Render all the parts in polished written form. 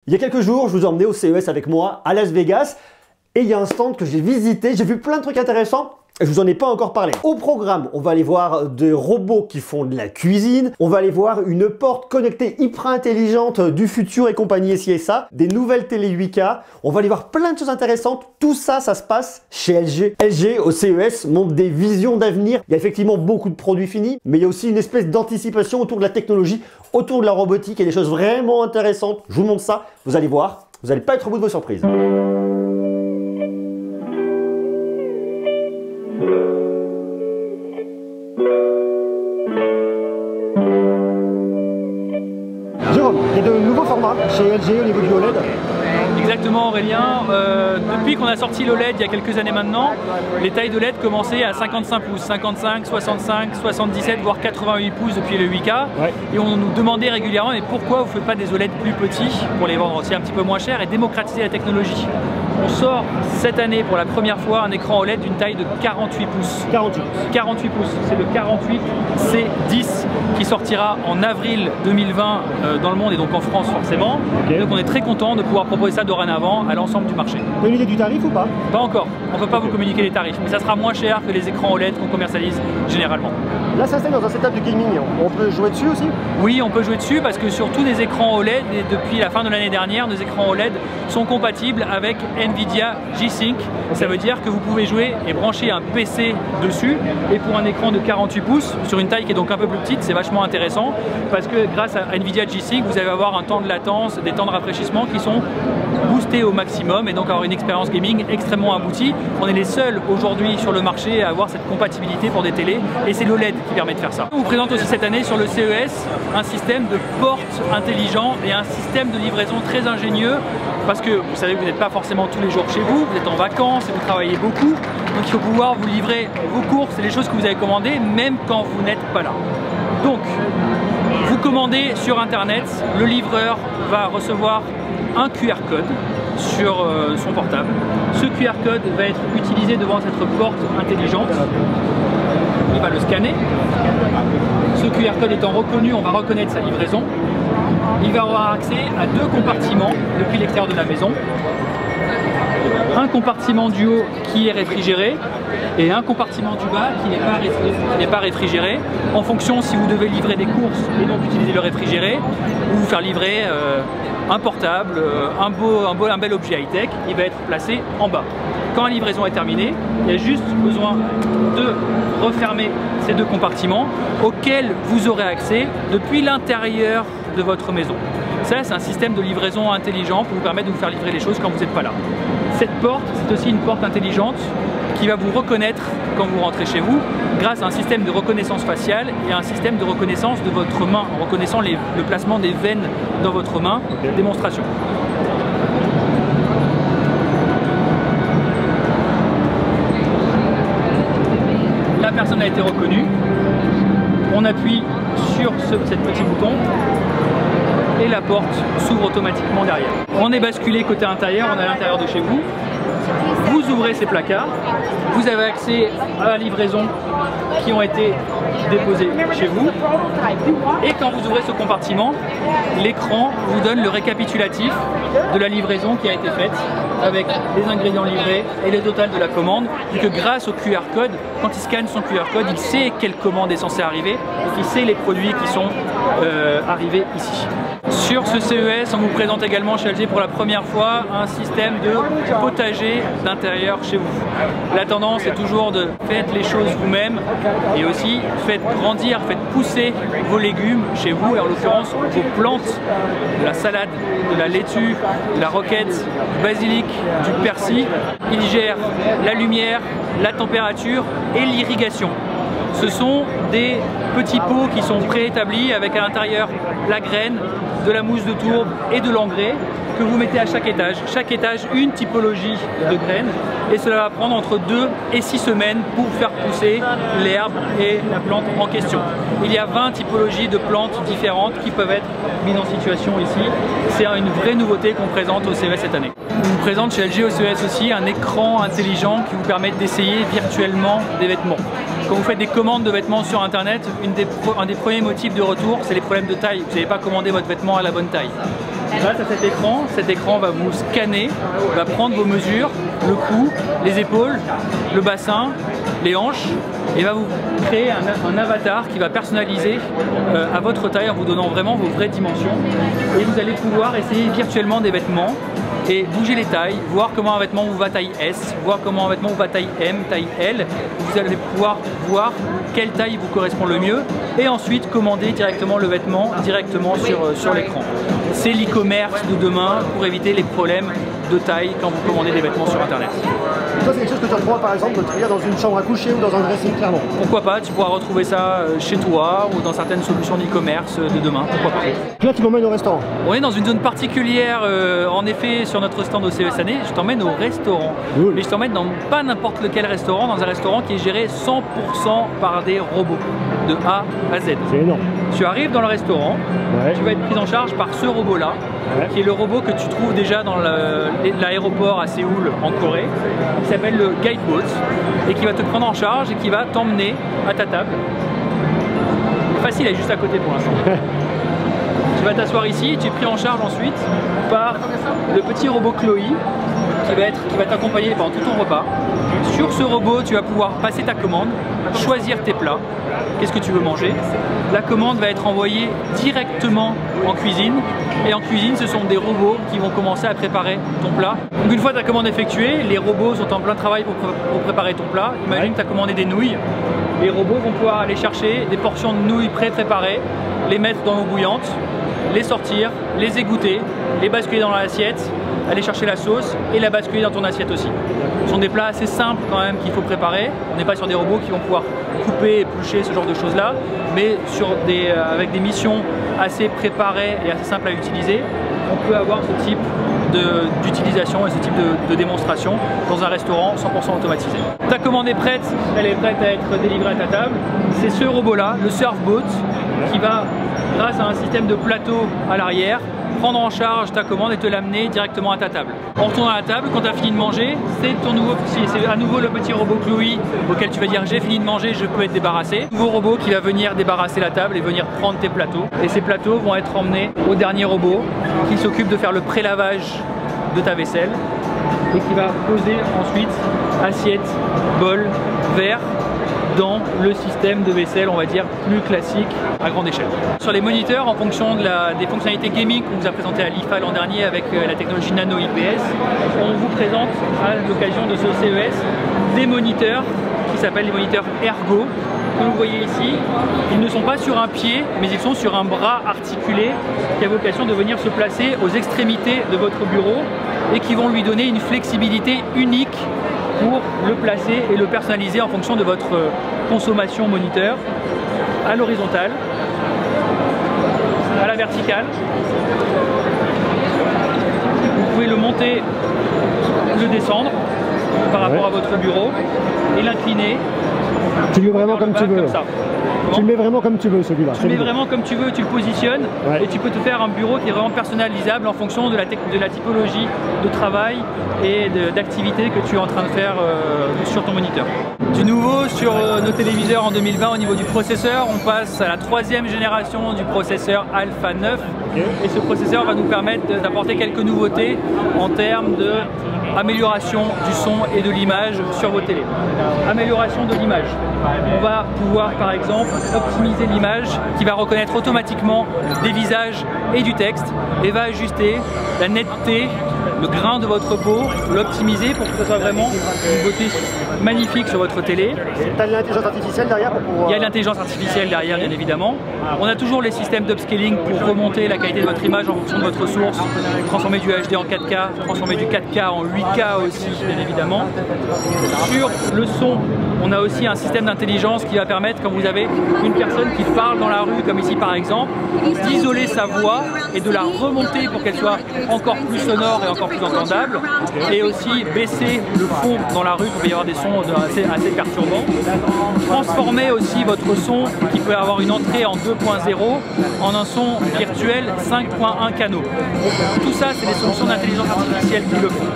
Il y a quelques jours, je vous ai emmené au CES avec moi à Las Vegas et il y a un stand que j'ai visité, j'ai vu plein de trucs intéressants et je vous en ai pas encore parlé. Au programme, on va aller voir des robots qui font de la cuisine, on va aller voir une porte connectée hyper intelligente du futur et compagnie ici et ça, des nouvelles télé 8K, on va aller voir plein de choses intéressantes. Tout ça, ça se passe chez LG. LG au CES montre des visions d'avenir. Il y a effectivement beaucoup de produits finis, mais il y a aussi une espèce d'anticipation autour de la technologie, autour de la robotique et des choses vraiment intéressantes. Je vous montre ça, vous allez voir, vous n'allez pas être au bout de vos surprises. Jérôme, il y a de nouveaux formats chez LG au niveau du OLED. Exactement Aurélien, depuis qu'on a sorti l'OLED il y a quelques années maintenant, les tailles de LED commençaient à 55 pouces, 55, 65, 77 voire 88 pouces depuis le 8K. Ouais. Et on nous demandait régulièrement mais pourquoi vous ne faites pas des OLED plus petits pour les vendre aussi un petit peu moins cher et démocratiser la technologie. On sort cette année pour la première fois un écran OLED d'une taille de 48 pouces. 48 pouces, c'est le 48C10 qui sortira en avril 2020 dans le monde et donc en France forcément. Okay. Donc on est très content de pouvoir proposer ça dorénavant à l'ensemble du marché. Vous avez une idée du tarif ou pas? Pas encore, on ne peut pas vous communiquer les tarifs, mais ça sera moins cher que les écrans OLED qu'on commercialise généralement. Là ça c'est dans un setup de gaming, on peut jouer dessus aussi? Oui, on peut jouer dessus parce que sur tous les écrans OLED, et depuis la fin de l'année dernière, nos écrans OLED sont compatibles avec Nvidia G-Sync. Ça veut dire que vous pouvez jouer et brancher un PC dessus, et pour un écran de 48 pouces, sur une taille qui est donc un peu plus petite, c'est vachement intéressant parce que grâce à Nvidia G-Sync, vous allez avoir un temps de latence, des temps de rafraîchissement qui sont boostés au maximum et donc avoir une expérience gaming extrêmement aboutie. On est les seuls aujourd'hui sur le marché à avoir cette compatibilité pour des télés et c'est l'OLED qui permet de faire ça. On vous présente aussi cette année sur le CES un système de portes intelligent et un système de livraison très ingénieux parce que vous savez que vous n'êtes pas forcément tous les jours chez vous, vous êtes en vacances et vous travaillez beaucoup, donc il faut pouvoir vous livrer vos courses et les choses que vous avez commandées même quand vous n'êtes pas là. Donc vous commandez sur internet, le livreur va recevoir un QR code sur son portable. Ce QR code va être utilisé devant cette porte intelligente. Il va le scanner. Ce QR code étant reconnu, on va reconnaître sa livraison. Il va avoir accès à deux compartiments depuis l'extérieur de la maison. Un compartiment du haut qui est réfrigéré et un compartiment du bas qui n'est pas réfrigéré en fonction si vous devez livrer des courses et donc utiliser le réfrigéré ou vous faire livrer un portable, un bel objet high-tech, il va être placé en bas. Quand la livraison est terminée, il y a juste besoin de refermer ces deux compartiments auxquels vous aurez accès depuis l'intérieur de votre maison. Ça, c'est un système de livraison intelligent pour vous permettre de vous faire livrer les choses quand vous n'êtes pas là. Cette porte, c'est aussi une porte intelligente qui va vous reconnaître quand vous rentrez chez vous grâce à un système de reconnaissance faciale et un système de reconnaissance de votre main en reconnaissant le placement des veines dans votre main. Okay. Démonstration. La personne a été reconnue. On appuie sur ce petit bouton et la porte s'ouvre automatiquement derrière. On est basculé côté intérieur, on est à l'intérieur de chez vous. Vous ouvrez ces placards, vous avez accès à la livraison qui ont été déposées chez vous. Et quand vous ouvrez ce compartiment, l'écran vous donne le récapitulatif de la livraison qui a été faite avec les ingrédients livrés et le total de la commande. Vu que grâce au QR code, quand il scanne son QR code, il sait quelle commande est censée arriver, donc il sait les produits qui sont arrivés ici. Sur ce CES, on vous présente également chez LG pour la première fois un système de potager d'intérieur chez vous. La tendance est toujours de faire les choses vous-même et aussi faites grandir, faites pousser vos légumes chez vous et en l'occurrence vos plantes, de la salade, de la laitue, de la roquette, du basilic, du persil. Il gère la lumière, la température et l'irrigation. Ce sont des petits pots qui sont préétablis avec à l'intérieur la graine, de la mousse de tourbe et de l'engrais que vous mettez à chaque étage. Chaque étage, une typologie de graines et cela va prendre entre 2 et 6 semaines pour faire pousser l'herbe et la plante en question. Il y a 20 typologies de plantes différentes qui peuvent être mises en situation ici. C'est une vraie nouveauté qu'on présente au CES cette année. On vous présente chez LG au CES aussi un écran intelligent qui vous permet d'essayer virtuellement des vêtements. Quand vous faites des commandes de vêtements sur internet, un des premiers motifs de retour, c'est les problèmes de taille. Vous n'avez pas commandé votre vêtement à la bonne taille. grâce à cet écran va vous scanner, va prendre vos mesures, le cou, les épaules, le bassin, les hanches, et va vous créer un avatar qui va personnaliser à votre taille en vous donnant vraiment vos vraies dimensions. Et vous allez pouvoir essayer virtuellement des vêtements et bouger les tailles, voir comment un vêtement vous va taille S, voir comment un vêtement vous va taille M, taille L. Vous allez pouvoir voir quelle taille vous correspond le mieux et ensuite commander directement le vêtement directement sur l'écran. C'est l'e-commerce de demain pour éviter les problèmes de taille quand vous commandez des vêtements sur internet. Et toi, c'est quelque chose que tu retrouves par exemple dans une chambre à coucher ou dans un dressing, clairement? Pourquoi pas, tu pourras retrouver ça chez toi ou dans certaines solutions d'e-commerce de demain, pourquoi pas. Là, tu m'emmènes au restaurant? On est dans une zone particulière, en effet, sur notre stand au CES Année, je t'emmène au restaurant. Cool. Mais je t'emmène dans pas n'importe lequel restaurant, dans un restaurant qui est géré 100% par des robots, de A à Z. C'est énorme. Tu arrives dans le restaurant, tu vas être pris en charge par ce robot-là, qui est le robot que tu trouves déjà dans l'aéroport à Séoul, en Corée, qui s'appelle le Guidebot, et qui va te prendre en charge et qui va t'emmener à ta table. Facile, elle est juste à côté pour l'instant. Tu vas t'asseoir ici et tu es pris en charge ensuite par le petit robot Chloé qui va t'accompagner pendant tout ton repas. Sur ce robot, tu vas pouvoir passer ta commande, choisir tes plats, qu'est-ce que tu veux manger. La commande va être envoyée directement en cuisine et en cuisine, ce sont des robots qui vont commencer à préparer ton plat. Donc une fois ta commande effectuée, les robots sont en plein travail pour préparer ton plat. Imagine que tu as commandé des nouilles. Les robots vont pouvoir aller chercher des portions de nouilles pré-préparées, les mettre dans l'eau bouillante, les sortir, les égoutter, les basculer dans l'assiette, aller chercher la sauce et la basculer dans ton assiette aussi. Ce sont des plats assez simples quand même qu'il faut préparer. On n'est pas sur des robots qui vont pouvoir couper, éplucher, ce genre de choses là, mais avec des missions assez préparées et assez simples à utiliser, on peut avoir ce type d'utilisation et ce type de démonstration dans un restaurant 100% automatisé. Ta commande est prête, elle est prête à être délivrée à ta table. C'est ce robot-là, le Surfbot, qui va, grâce à un système de plateau à l'arrière, prendre en charge ta commande et te l'amener directement à ta table. En retournant à la table, quand tu as fini de manger, c'est à nouveau le petit robot Chloé auquel tu vas dire j'ai fini de manger, je peux être débarrassé. Nouveau robot qui va venir débarrasser la table et venir prendre tes plateaux. Et ces plateaux vont être emmenés au dernier robot qui s'occupe de faire le pré-lavage de ta vaisselle et qui va poser ensuite assiette, bol, verre dans le système de vaisselle, on va dire, plus classique à grande échelle. Sur les moniteurs, en fonction des fonctionnalités gaming qu'on vous a présenté à l'IFA l'an dernier avec la technologie Nano IPS, on vous présente à l'occasion de ce CES des moniteurs qui s'appellent les moniteurs Ergo. Comme vous voyez ici, ils ne sont pas sur un pied, mais ils sont sur un bras articulé qui a vocation de venir se placer aux extrémités de votre bureau et qui vont lui donner une flexibilité unique pour le placer et le personnaliser en fonction de votre consommation moniteur, à l'horizontale, à la verticale. Vous pouvez le monter, le descendre par rapport à votre bureau et l'incliner. Tu le mets vraiment comme tu veux. Comme ça. Tu le mets vraiment comme tu veux, celui-là. Tu le mets vraiment comme tu veux, tu le positionnes et tu peux te faire un bureau qui est vraiment personnalisable en fonction de la typologie de travail et d'activité que tu es en train de faire sur ton moniteur. Du nouveau sur nos téléviseurs en 2020 au niveau du processeur, on passe à la 3e génération du processeur Alpha 9 et ce processeur va nous permettre d'apporter quelques nouveautés en termes d'amélioration du son et de l'image sur vos télés. Amélioration de l'image. On va pouvoir par exemple optimiser l'image qui va reconnaître automatiquement des visages et du texte et va ajuster la netteté, le grain de votre peau, l'optimiser pour que ce soit vraiment une beauté magnifique sur votre télé. Tu as l'intelligence artificielle derrière pour pouvoir... Il y a l'intelligence artificielle derrière, bien évidemment. On a toujours les systèmes d'upscaling pour remonter la qualité de votre image en fonction de votre source, transformer du HD en 4K, transformer du 4K en 8K aussi, bien évidemment. Sur le son, on a aussi un système d'intelligence qui va permettre, quand vous avez une personne qui parle dans la rue, comme ici par exemple, d'isoler sa voix et de la remonter pour qu'elle soit encore plus sonore et encore plus entendable, et aussi baisser le fond dans la rue pour y avoir des sons assez perturbants. Transformer aussi votre son qui peut avoir une entrée en 2.0 en un son virtuel 5.1 canaux. Tout ça, c'est des solutions d'intelligence artificielle qui le font.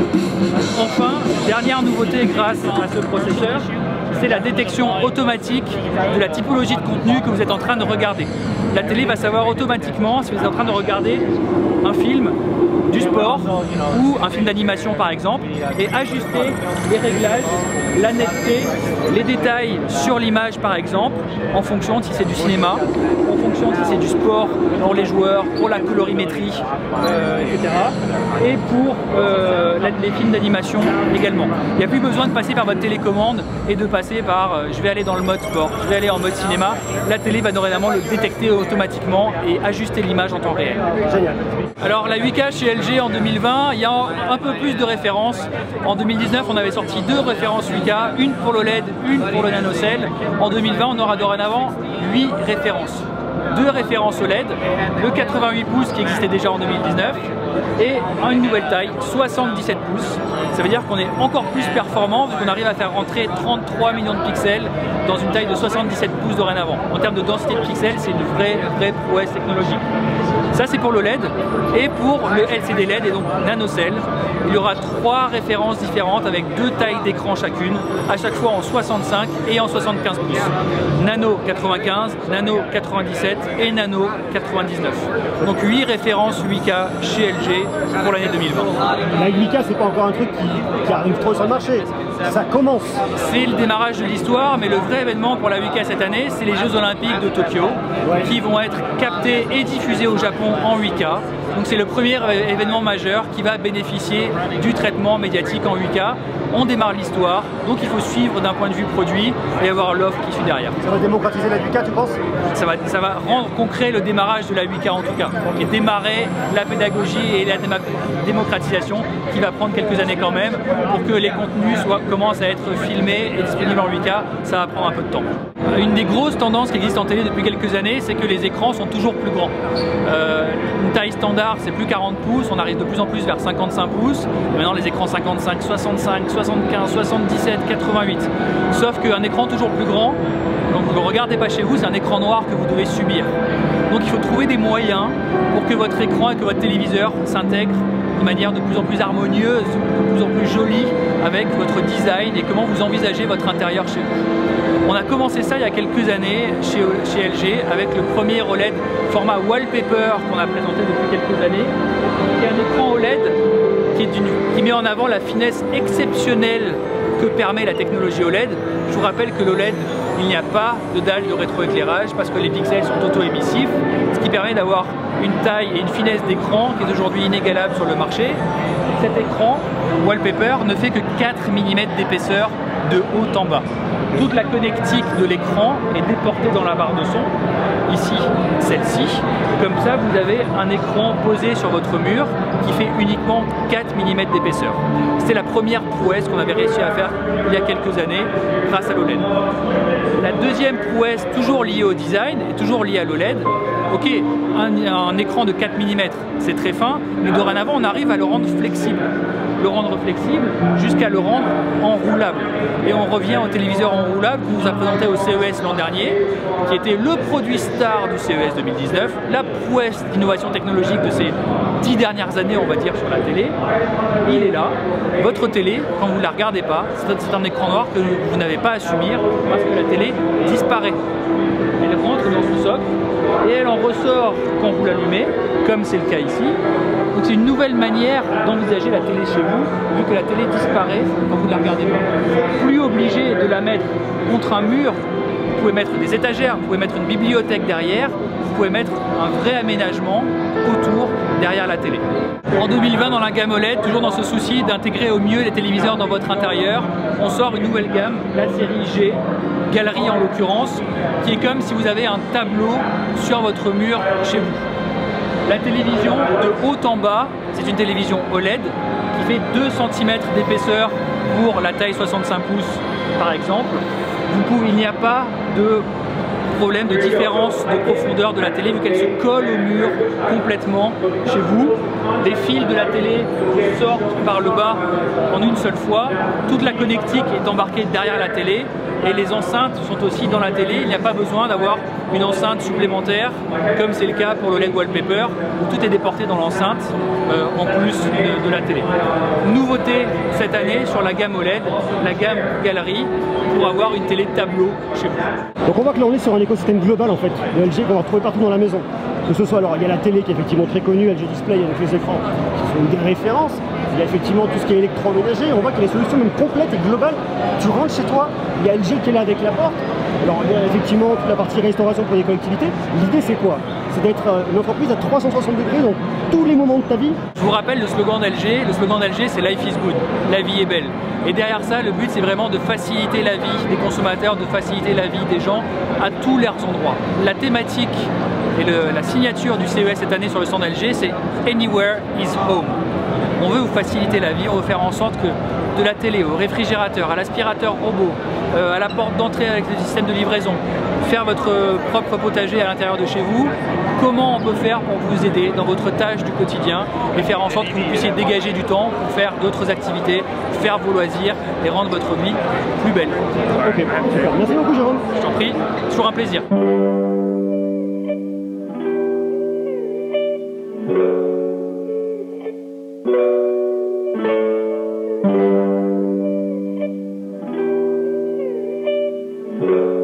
Enfin, dernière nouveauté grâce à ce processeur, c'est la détection automatique de la typologie de contenu que vous êtes en train de regarder. La télé va savoir automatiquement si vous êtes en train de regarder un film, du sport ou un film d'animation par exemple, et ajuster les réglages, la netteté, les détails sur l'image par exemple, en fonction de si c'est du cinéma, en fonction de si c'est du sport pour les joueurs, pour la colorimétrie, etc. Et pour les films d'animation également. Il n'y a plus besoin de passer par votre télécommande et de passer par je vais aller dans le mode sport, je vais aller en mode cinéma. La télé va dorénavant le détecter automatiquement et ajuster l'image en temps réel. Génial. Alors la 8K chez LG en 2020, il y a un peu plus de références. En 2019, on avait sorti 2 références 8K, une pour l'OLED, une pour le NanoCell. En 2020, on aura dorénavant 8 références. 2 références OLED, le 88 pouces qui existait déjà en 2019 et une nouvelle taille, 77 pouces. Ça veut dire qu'on est encore plus performant vu qu'on arrive à faire rentrer 33 millions de pixels dans une taille de 77 pouces dorénavant. En termes de densité de pixels, c'est une vraie prouesse technologique. Ça c'est pour l'OLED et pour le LCD LED et donc NanoCell. Il y aura 3 références différentes avec 2 tailles d'écran chacune, à chaque fois en 65 et en 75 pouces. Nano 95, Nano 97 et Nano 99. Donc 8 références 8K chez LG pour l'année 2020. La 8K, c'est pas encore un truc qui arrive trop sur le marché. Ça commence. C'est le démarrage de l'histoire, mais le vrai événement pour la 8K cette année, c'est les Jeux Olympiques de Tokyo, qui vont être captés et diffusés au Japon en 8K. Donc c'est le premier événement majeur qui va bénéficier du traitement médiatique en 8K. On démarre l'histoire, donc il faut suivre d'un point de vue produit et avoir l'offre qui suit derrière. Ça va démocratiser la 8K, tu penses? Ça va rendre concret le démarrage de la 8K en tout cas, et démarrer la pédagogie et la démocratisation qui va prendre quelques années quand même pour que les contenus commencent à être filmés et disponibles en 8K. Ça va prendre un peu de temps. Une des grosses tendances qui existent en télé depuis quelques années, c'est que les écrans sont toujours plus grands. Une taille standard, c'est plus 40 pouces, on arrive de plus en plus vers 55 pouces. Et maintenant les écrans 55, 65, 75, 77, 88. Sauf qu'un écran toujours plus grand, donc vous ne le regardez pas chez vous, c'est un écran noir que vous devez subir. Donc il faut trouver des moyens pour que votre écran et que votre téléviseur s'intègrent de manière de plus en plus harmonieuse, de plus en plus jolie avec votre design et comment vous envisagez votre intérieur chez vous. On a commencé ça il y a quelques années chez LG avec le premier OLED format wallpaper qu'on a présenté depuis quelques années, qui est un écran OLED qui met en avant la finesse exceptionnelle que permet la technologie OLED. Je vous rappelle que l'OLED, il n'y a pas de dalle de rétroéclairage parce que les pixels sont auto-émissifs, ce qui permet d'avoir une taille et une finesse d'écran qui est aujourd'hui inégalable sur le marché. Cet écran wallpaper ne fait que 4 mm d'épaisseur de haut en bas. Toute la connectique de l'écran est déportée dans la barre de son, ici, celle-ci. Comme ça, vous avez un écran posé sur votre mur qui fait uniquement 4 mm d'épaisseur. C'était la première prouesse qu'on avait réussi à faire il y a quelques années grâce à l'OLED. La deuxième prouesse, toujours liée au design et toujours liée à l'OLED, ok, un écran de 4 mm, c'est très fin, mais dorénavant, on arrive à le rendre flexible. Le rendre flexible jusqu'à le rendre enroulable. Et on revient au téléviseur enroulable qu'on vous a présenté au CES l'an dernier, qui était le produit star du CES 2019, la prouesse d'innovation technologique de ces 10 dernières années, on va dire, sur la télé. Il est là. Votre télé, quand vous ne la regardez pas, c'est un écran noir que vous n'avez pas à subir parce que la télé disparaît. Elle rentre dans son socle et elle en ressort quand vous l'allumez, comme c'est le cas ici. Donc c'est une nouvelle manière d'envisager la télé chez vous, vu que la télé disparaît quand vous ne la regardez pas. Plus obligé de la mettre contre un mur, vous pouvez mettre des étagères, vous pouvez mettre une bibliothèque derrière, vous pouvez mettre un vrai aménagement autour, derrière la télé. En 2020, dans la gamme OLED, toujours dans ce souci d'intégrer au mieux les téléviseurs dans votre intérieur, on sort une nouvelle gamme, la série G, Galerie en l'occurrence, qui est comme si vous avez un tableau sur votre mur chez vous. La télévision de haut en bas, c'est une télévision OLED qui fait 2 cm d'épaisseur pour la taille 65 pouces par exemple. Il n'y a pas de problème de différence de profondeur de la télé vu qu'elle se colle au mur complètement chez vous. Les fils de la télé sortent par le bas en une seule fois. Toute la connectique est embarquée derrière la télé et les enceintes sont aussi dans la télé. Il n'y a pas besoin d'avoir une enceinte supplémentaire comme c'est le cas pour le LED Wallpaper où tout est déporté dans l'enceinte en plus de la télé. Nouveauté cette année sur la gamme OLED, la gamme Galerie pour avoir une télé de tableau chez vous. Donc on voit que là on est sur un écosystème global en fait de LG qu'on va retrouver partout dans la maison. Que ce soit alors il y a la télé qui est effectivement très connue, LG Display avec les écrans qui sont une des références. Il y a effectivement tout ce qui est électroménager, on voit qu'il y a des solutions même complètes et globales. Tu rentres chez toi, il y a LG qui est là avec la porte. Alors il y a effectivement toute la partie restauration pour les collectivités. L'idée c'est quoi? C'est d'être une entreprise à 360 degrés dans tous les moments de ta vie. Je vous rappelle le slogan d'LG. Le slogan d'LG c'est Life is good, la vie est belle. Et derrière ça, le but c'est vraiment de faciliter la vie des consommateurs, de faciliter la vie des gens à tous leurs endroits. La thématique et la signature du CES cette année sur le stand LG c'est Anywhere is home. On veut vous faciliter la vie, on veut faire en sorte que de la télé au réfrigérateur, à l'aspirateur robot, à la porte d'entrée avec le système de livraison, faire votre propre potager à l'intérieur de chez vous, comment on peut faire pour vous aider dans votre tâche du quotidien et faire en sorte que vous puissiez dégager du temps pour faire d'autres activités, faire vos loisirs et rendre votre vie plus belle. Ok, super. Merci beaucoup Jérôme. Je t'en prie, toujours un plaisir. Yeah.